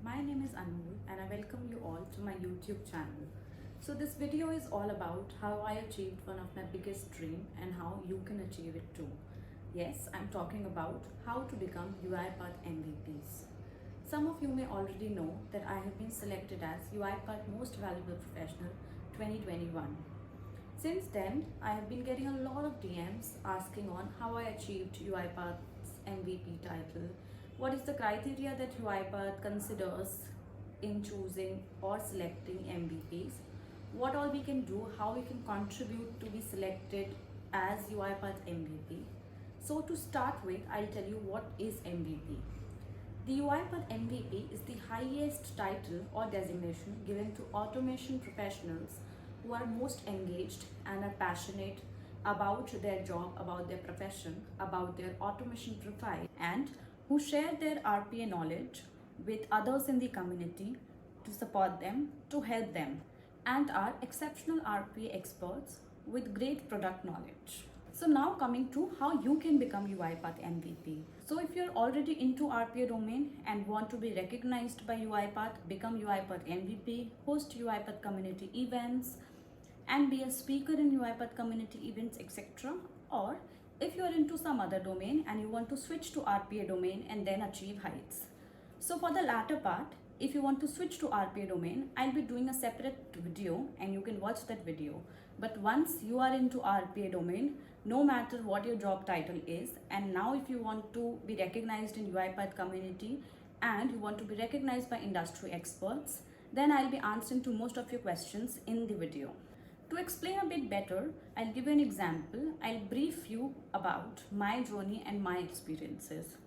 My name is Anmol and I welcome you all to my YouTube channel. So this video is all about how I achieved one of my biggest dream and how you can achieve it too. Yes, I'm talking about how to become UiPath MVPs. Some of you may already know that I have been selected as UiPath Most Valuable Professional 2021. Since then, I have been getting a lot of DMs asking on how I achieved UiPath's MVP title, what is the criteria that UiPath considers in choosing or selecting MVPs, what all we can do, how we can contribute to be selected as UiPath MVP. So to start with, I'll tell you what is MVP. The UiPath MVP is the highest title or designation given to automation professionals who are most engaged and are passionate about their job, about their profession, about their automation profile, and who share their RPA knowledge with others in the community to support them, to help them, and are exceptional RPA experts with great product knowledge. So now coming to how you can become UiPath MVP. So if you're already into RPA domain and want to be recognized by UiPath, become UiPath MVP, host UiPath community events, and be a speaker in UiPath community events, etc. Or if you are into some other domain and you want to switch to RPA domain and then achieve heights. So for the latter part, if you want to switch to RPA domain, I'll be doing a separate video and you can watch that video. But once you are into RPA domain, no matter what your job title is, and now if you want to be recognized in UiPath community and you want to be recognized by industry experts, then I'll be answering to most of your questions in the video. To explain a bit better, I'll give you an example. I'll brief you about my journey and my experiences.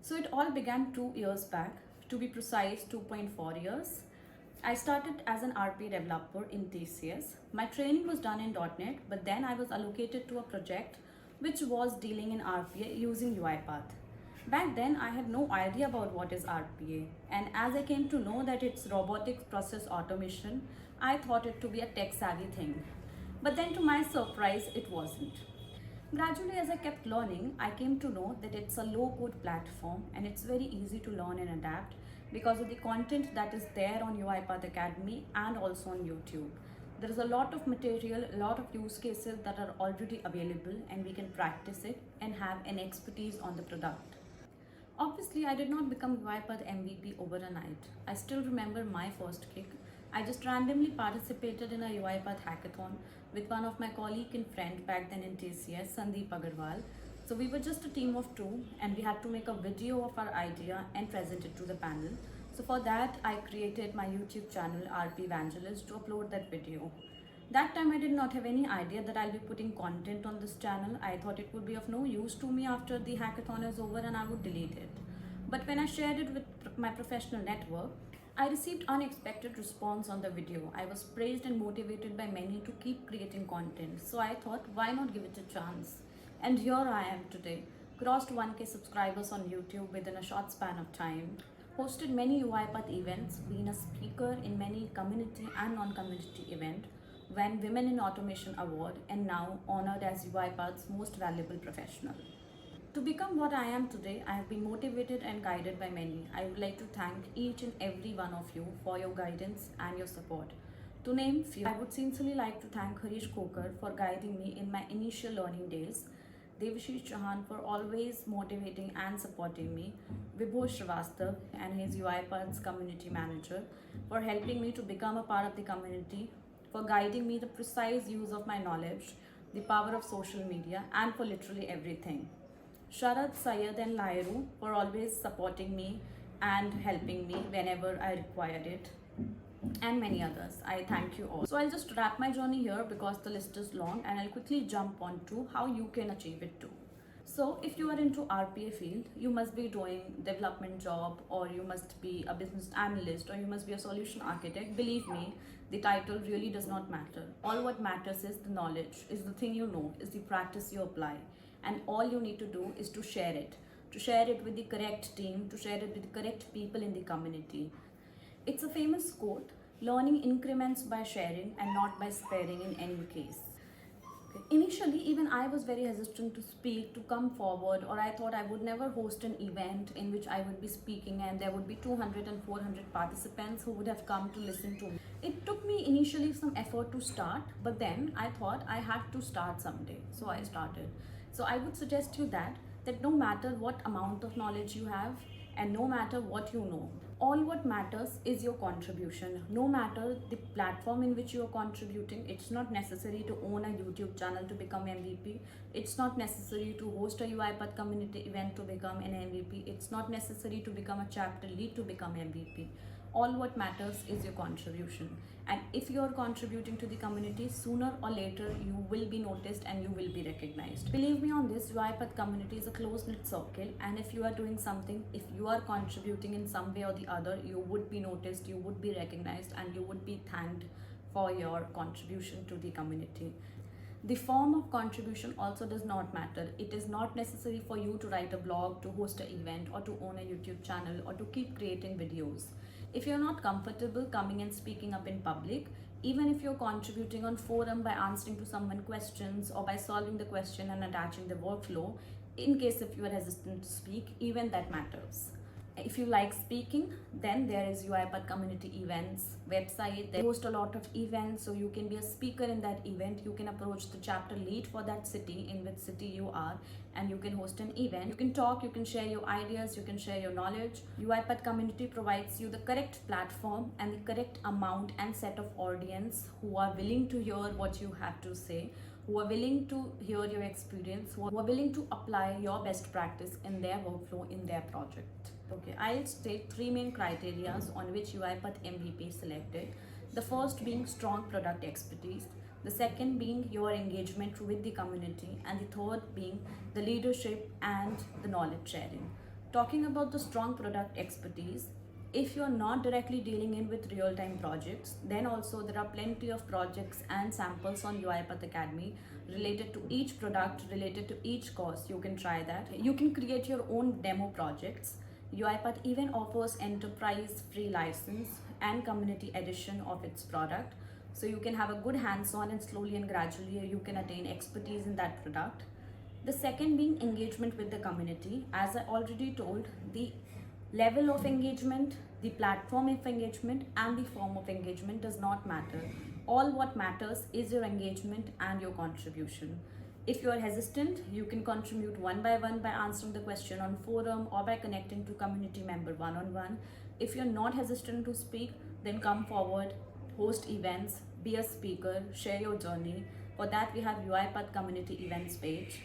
So it all began 2 years back, to be precise 2.4 years. I started as an RPA developer in TCS. My training was done in .NET, but then I was allocated to a project which was dealing in RPA using UiPath. Back then, I had no idea about what is RPA, and as I came to know that it's robotic process automation, I thought it to be a tech savvy thing. But then to my surprise, it wasn't. Gradually, as I kept learning, I came to know that it's a low code platform and it's very easy to learn and adapt because of the content that is there on UiPath Academy and also on YouTube. There is a lot of material, a lot of use cases that are already available, and we can practice it and have an expertise on the product. Obviously, I did not become UiPath MVP overnight. I still remember my first kick. I just randomly participated in a UiPath hackathon with one of my colleague and friend back then in TCS, Sandeep Agarwal. So we were just a team of two and we had to make a video of our idea and present it to the panel. So for that, I created my YouTube channel RP Evangelist to upload that video. That time I did not have any idea that I'll be putting content on this channel. I thought it would be of no use to me after the hackathon is over and I would delete it. But when I shared it with my professional network, I received unexpected response on the video. I was praised and motivated by many to keep creating content. So I thought, why not give it a chance? And here I am today. Crossed 1K subscribers on YouTube within a short span of time. Hosted many UiPath events, been a speaker in many community and non-community events, won Women in Automation Award, and now honored as UiPath's Most Valuable Professional. To become what I am today, I have been motivated and guided by many. I would like to thank each and every one of you for your guidance and your support. To name few, I would sincerely like to thank Harish Kokar for guiding me in my initial learning days, Devashish Chauhan for always motivating and supporting me, Vibhor Srivastav and his UiPath's community manager for helping me to become a part of the community, for guiding me the precise use of my knowledge, the power of social media, and for literally everything. Sharad, Syed and Lairu for always supporting me and helping me whenever I required it, and many others. I thank you all. So I'll just wrap my journey here because the list is long, and I'll quickly jump on to how you can achieve it too. So if you are into RPA field, you must be doing development job, or you must be a business analyst, or you must be a solution architect. Believe me, the title really does not matter. All what matters is the knowledge, is the thing you know, is the practice you apply. And all you need to do is to share it with the correct team, to share it with the correct people in the community. It's a famous quote, learning increments by sharing and not by sparing in any case. Okay. Initially, even I was very hesitant to speak, to come forward, or I thought I would never host an event in which I would be speaking and there would be 200 and 400 participants who would have come to listen to me. It took me initially some effort to start, but then I thought I had to start someday. So I started. So I would suggest you that no matter what amount of knowledge you have and no matter what you know, all what matters is your contribution. No matter the platform in which you are contributing, it's not necessary to own a YouTube channel to become MVP. It's not necessary to host a UiPath community event to become an MVP. It's not necessary to become a chapter lead to become MVP. All what matters is your contribution. And if you are contributing to the community, sooner or later you will be noticed and you will be recognized. Believe me on this, UiPath community is a close-knit circle, and if you are doing something, if you are contributing in some way or the other, you would be noticed, you would be recognized, and you would be thanked for your contribution to the community. The form of contribution also does not matter. It is not necessary for you to write a blog, to host an event, or to own a YouTube channel, or to keep creating videos. If you're not comfortable coming and speaking up in public, even if you're contributing on forum by answering to someone questions or by solving the question and attaching the workflow, in case if you are hesitant to speak, even that matters. If you like speaking, then there is UiPath community events website. They host a lot of events, so you can be a speaker in that event. You can approach the chapter lead for that city, in which city you are, and you can host an event. You can talk, you can share your ideas, you can share your knowledge. UiPath community provides you the correct platform and the correct amount and set of audience who are willing to hear what you have to say, who are willing to hear your experience, who are willing to apply your best practice in their workflow, in their project. Okay, I'll state three main criteria on which UiPath MVP is selected. The first being strong product expertise, the second being your engagement with the community, and the third being the leadership and the knowledge sharing. Talking about the strong product expertise, if you're not directly dealing in with real-time projects, then also there are plenty of projects and samples on UiPath Academy related to each product, related to each course. You can try that. You can create your own demo projects. UiPath even offers enterprise free license and community edition of its product. So you can have a good hands-on, and slowly and gradually you can attain expertise in that product. The second being engagement with the community. As I already told, the level of engagement, the platform of engagement, and the form of engagement does not matter. All what matters is your engagement and your contribution. If you are hesitant, you can contribute one by one by answering the question on forum or by connecting to community member one-on-one. If you're not hesitant to speak, then come forward, host events, be a speaker, share your journey. For that, we have UiPath community events page.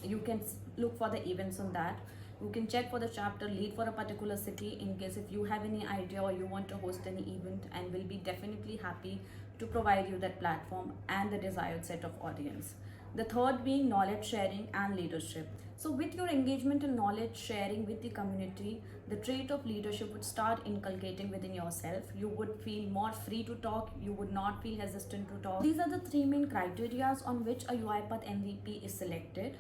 You can look for the events on that. You can check for the chapter lead for a particular city in case if you have any idea or you want to host any event, and will be definitely happy to provide you that platform and the desired set of audience. The third being knowledge sharing and leadership. So with your engagement and knowledge sharing with the community, the trait of leadership would start inculcating within yourself. You would feel more free to talk. You would not feel hesitant to talk. These are the three main criteria on which a UiPath MVP is selected.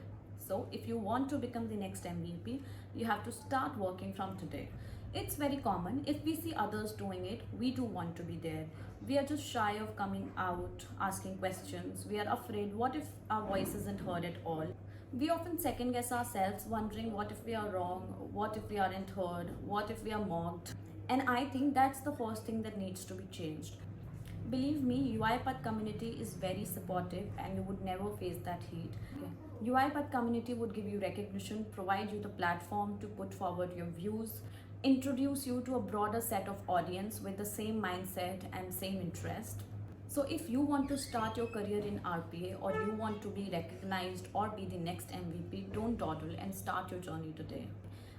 So if you want to become the next MVP, you have to start working from today. It's very common. If we see others doing it, we too want to be there. We are just shy of coming out, asking questions. We are afraid, what if our voice isn't heard at all? We often second guess ourselves, wondering what if we are wrong, what if we aren't heard, what if we are mocked. And I think that's the first thing that needs to be changed. Believe me, UiPath community is very supportive and you would never face that heat. Okay. UiPath community would give you recognition, provide you the platform to put forward your views, introduce you to a broader set of audience with the same mindset and same interest. So if you want to start your career in RPA, or you want to be recognized or be the next MVP, don't dawdle and start your journey today.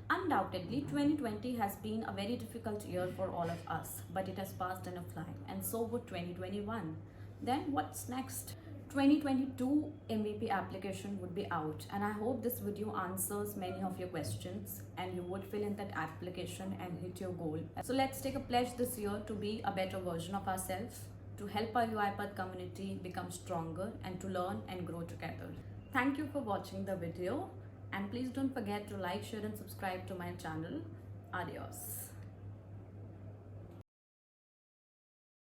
Undoubtedly, 2020 has been a very difficult year for all of us, but it has passed in a flash, and so would 2021. Then what's next? 2022 MVP application would be out, and I hope this video answers many of your questions and you would fill in that application and hit your goal. So let's take a pledge this year to be a better version of ourselves, to help our UiPath community become stronger, and to learn and grow together. Thank you for watching the video, and please don't forget to like, share and subscribe to my channel. Adios.